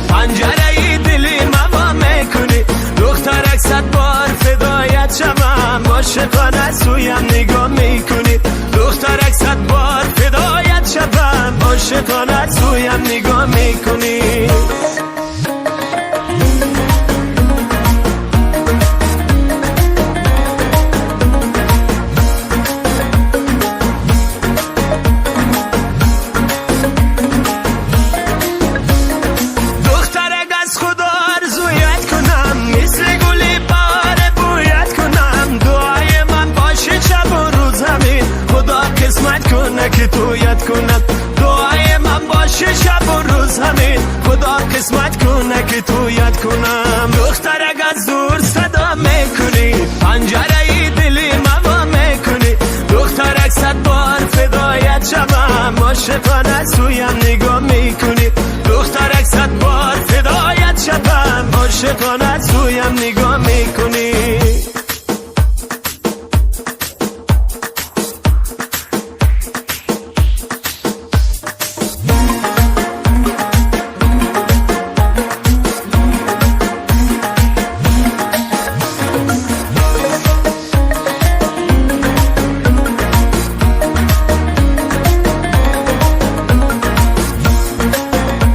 پنجره دلی موا میکنی دخترک صد بار فدایت شوم عاشقانه سویم نگاه میکنی دخترک صد بار فدایت شوم عاشقانه سویم نگاه میکنی قسمت کنه که تویت کنم دعای من باشه شب و روز همین خدا قسمت کنه که تویت کنم دخترک از دور صدا میکنی پنجره دلی موا میکنی دخترک صد بار فدایت شوم عاشقانه سویم نگاه میکنی دخترک صد بار فدایت شوم عاشقانه سویم نگاه میکنی